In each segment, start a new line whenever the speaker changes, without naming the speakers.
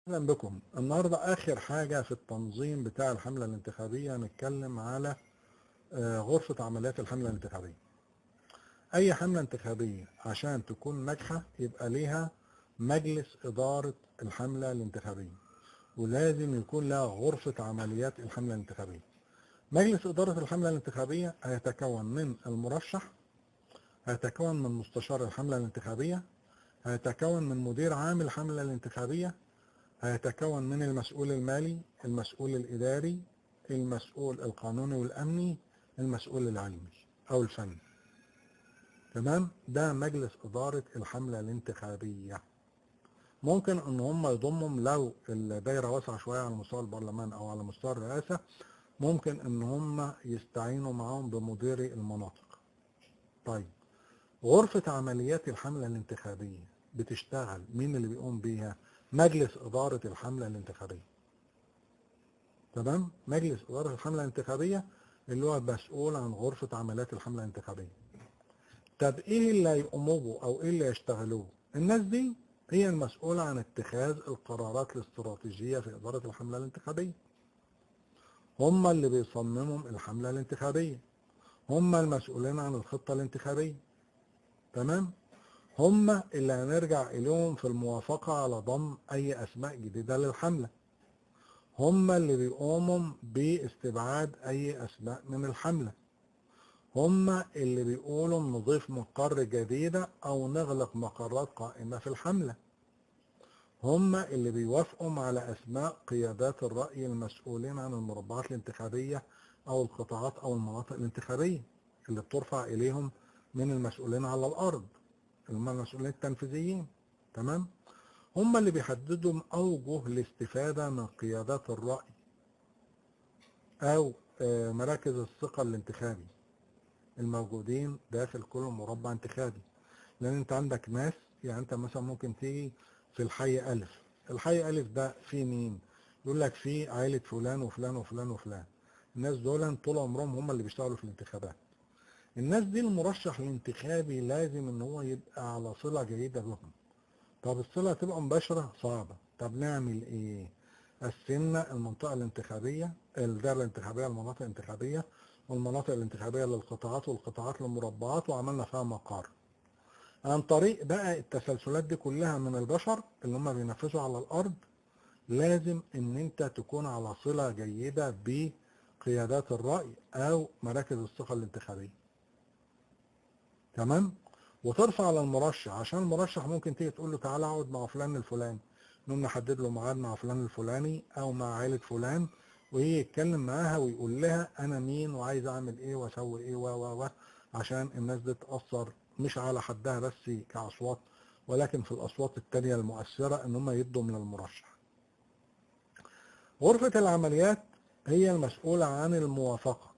أهلا بكم. النهاردة آخر حاجة في التنظيم بتاع الحملة الانتخابية هنتكلم على غرفة عمليات الحملة الانتخابية. أي حملة انتخابية عشان تكون ناجحة يبقى ليها مجلس إدارة الحملة الانتخابية، ولازم يكون لها غرفة عمليات الحملة الانتخابية. مجلس إدارة الحملة الانتخابية هيتكون من المرشح، هيتكون من مستشار الحملة الانتخابية، هيتكون من مدير عام الحملة الانتخابية، هيتكون من المسؤول المالي، المسؤول الإداري، المسؤول القانوني والأمني، المسؤول العلمي أو الفني. تمام؟ ده مجلس إدارة الحملة الانتخابية. ممكن إن هم يضمهم لو الدايرة واسعة شوية على مستوى البرلمان أو على مستوى الرئاسة، ممكن إن هم يستعينوا معاهم بمديري المناطق. طيب، غرفة عمليات الحملة الانتخابية بتشتغل، مين اللي بيقوم بيها؟ مجلس إدارة الحملة الانتخابية. تمام؟ مجلس إدارة الحملة الانتخابية اللي هو مسؤول عن غرفة عمليات الحملة الانتخابية. طب ايه اللي هيقوموا به او ايه اللي يشتغلوه؟ الناس دي هي المسؤولة عن اتخاذ القرارات الاستراتيجية في إدارة الحملة الانتخابية. هم اللي بيصمموا الحملة الانتخابية، هم المسؤولين عن الخطة الانتخابية. تمام؟ هم اللي هنرجع إليهم في الموافقة على ضم أي أسماء جديدة للحملة. هم اللي بيقوموا باستبعاد أي أسماء من الحملة. هم اللي بيقولوا نضيف مقر جديدة أو نغلق مقرات قائمة في الحملة. هم اللي بيوافقوا على أسماء قيادات الرأي المسؤولين عن المربعات الانتخابية أو القطاعات أو المناطق الانتخابية اللي بترفع إليهم من المسؤولين على الأرض، اللي هم المسؤولين التنفيذيين. تمام؟ هم اللي بيحددوا أوجه الاستفادة من قيادات الرأي أو مراكز الثقة الانتخابي الموجودين داخل كل مربع انتخابي. لان انت عندك ناس، يعني انت مثلا ممكن تيجي في الحي ألف. الحي ألف ده فيه مين؟ يقول لك فيه عائلة فلان وفلان وفلان وفلان. الناس دول طول عمرهم هم اللي بيشتغلوا في الانتخابات. الناس دي المرشح الانتخابي لازم ان هو يبقى على صلة جيدة بهم. طب الصلة تبقى مباشرة؟ صعبة. طب نعمل ايه؟ قسمنا المنطقة الانتخابية، الدائرة الانتخابية المناطق الانتخابية، والمناطق الانتخابية للقطاعات والقطاعات للمربعات، وعملنا فيها مقر. عن طريق بقى التسلسلات دي كلها من البشر اللي هم بينفذوا على الأرض، لازم ان انت تكون على صلة جيدة بقيادات الرأي او مراكز الثقة الانتخابية. تمام؟ وترفع على المرشح، عشان المرشح ممكن تيجي تقول له تعالى اقعد مع فلان الفلاني، نقوم نحدد له ميعاد مع فلان الفلاني او مع عائلة فلان، وهي يتكلم معاها ويقول لها انا مين وعايز اعمل ايه واسوي ايه و عشان الناس دي تأثر مش على حدها بس كأصوات، ولكن في الأصوات التانية المؤثرة ان هم يدوا من المرشح. غرفة العمليات هي المسؤولة عن الموافقة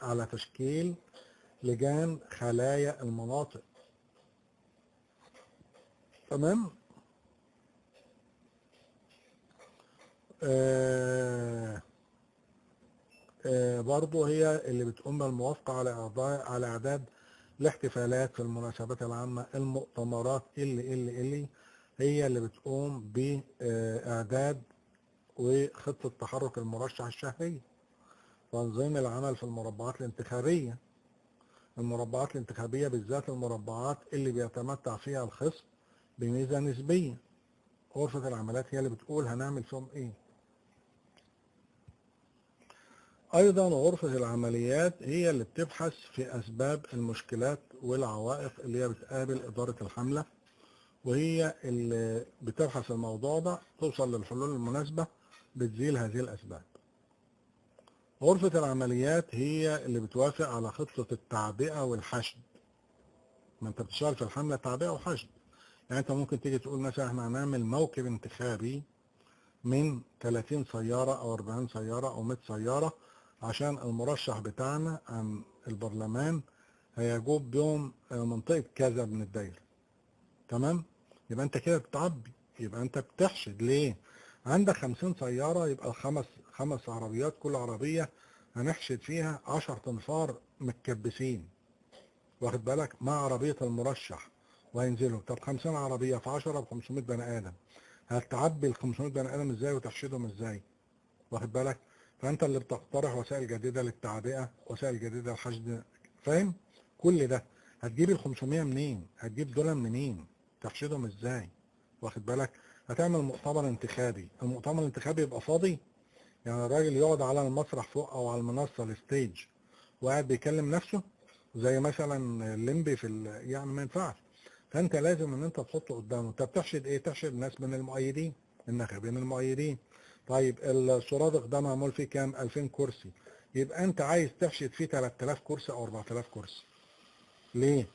على تشكيل لجان خلايا المناطق. تمام؟ آه برضو هي اللي بتقوم بالموافقة على إعداد الاحتفالات في المناسبات العامة، المؤتمرات اللي هي اللي بتقوم بإعداد وخطة تحرك المرشح الشهرية، تنظيم العمل في المربعات الانتخابية. المربعات الانتخابية بالذات المربعات اللي بيتمتع فيها الخصم بميزة نسبية، غرفة العمليات هي اللي بتقول هنعمل فيهم ايه. أيضا غرفة العمليات هي اللي بتبحث في أسباب المشكلات والعوائق اللي هي بتقابل إدارة الحملة، وهي اللي بتبحث الموضوع ده توصل للحلول المناسبة بتزيل هذه الأسباب. غرفة العمليات هي اللي بتوافق على خطة التعبئة والحشد. ما أنت بتشتغل في الحملة تعبئة وحشد، يعني أنت ممكن تيجي تقول مثلا إحنا هنعمل موكب انتخابي من 30 سيارة أو 40 سيارة أو 100 سيارة عشان المرشح بتاعنا عن البرلمان هيجوب بيهم منطقة كذا من الدايرة. تمام؟ يبقى أنت كده بتعبي، يبقى أنت بتحشد. ليه؟ عندك 50 سيارة، يبقى خمس عربيات، كل عربية هنحشد فيها 10 تنفار متكبسين، واخد بالك، مع عربية المرشح، وهينزلوا. طب 50 عربية في 10 ب 500 بني آدم، هتعبي ال 500 بني ادم ازاي وتحشدهم ازاي؟ واخد بالك؟ فانت اللي بتقترح وسائل جديده للتعبئه، وسائل جديده للحشد، فاهم؟ كل ده هتجيب ال 500 منين؟ هتجيب دول منين؟ تحشدهم ازاي؟ واخد بالك؟ هتعمل مؤتمر انتخابي، المؤتمر الانتخابي يبقى فاضي؟ يعني الراجل يقعد على المسرح فوق او على المنصه الستيج وقاعد بيكلم نفسه زي مثلا الليمبي يعني ما ينفعش. فانت لازم ان انت تحطه قدامه. انت بتحشد ايه؟ تحشد ناس من المؤيدين، الناخبين المؤيدين. طيب السرادق ده معمول فيه كام؟ 2000 كرسي. يبقى انت عايز تحشد فيه 3000 كرسي او 4000 كرسي. ليه؟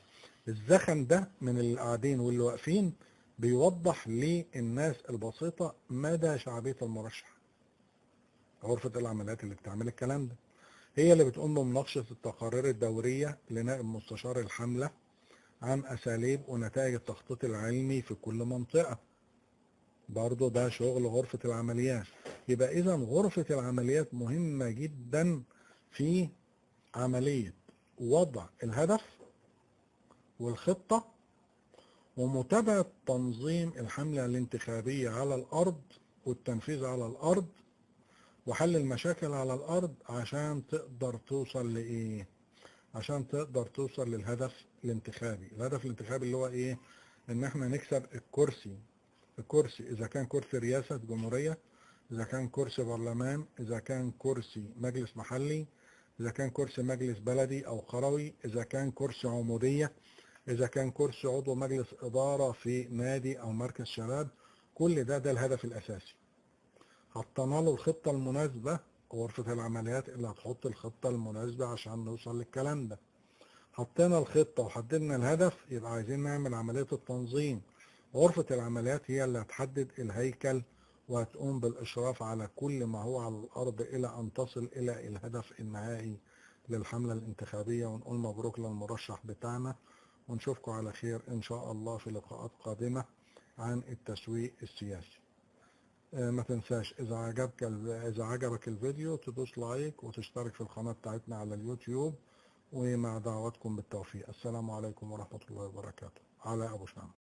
الزخم ده من اللي قاعدين واللي واقفين بيوضح للناس البسيطة مدى شعبية المرشح. غرفة العمليات اللي بتعمل الكلام ده هي اللي بتقوم بمناقشة التقارير الدورية لنائب مستشار الحملة عن أساليب ونتائج التخطيط العلمي في كل منطقة. برضه ده شغل غرفة العمليات. يبقى إذا غرفة العمليات مهمة جدا في عملية وضع الهدف والخطة ومتابعة تنظيم الحملة الانتخابية على الأرض والتنفيذ على الأرض وحل المشاكل على الأرض عشان تقدر توصل لإيه؟ عشان تقدر توصل للهدف الانتخابي. الهدف الانتخابي اللي هو إيه؟ إن إحنا نكسب الكرسي. الكرسي إذا كان كرسي رئاسة جمهورية، إذا كان كرسي برلمان، إذا كان كرسي مجلس محلي، إذا كان كرسي مجلس بلدي أو قروي، إذا كان كرسي عمودية، إذا كان كرسي عضو مجلس إدارة في نادي أو مركز شباب. كل ده الهدف الأساسي. حطينا له الخطة المناسبة، غرفة العمليات اللي هتحط الخطة المناسبة عشان نوصل للكلام ده. حطينا الخطة وحددنا الهدف، يبقى عايزين نعمل عملية التنظيم. غرفة العمليات هي اللي هتحدد الهيكل وهتقوم بالإشراف على كل ما هو على الأرض إلى أن تصل إلى الهدف النهائي للحملة الانتخابية. ونقول مبروك للمرشح بتاعنا، ونشوفكم على خير إن شاء الله في لقاءات قادمة عن التسويق السياسي. ما تنساش إذا عجبك الفيديو تدوس لايك وتشترك في القناة بتاعتنا على اليوتيوب. ومع دعواتكم بالتوفيق. السلام عليكم ورحمة الله وبركاته. على أبو شام.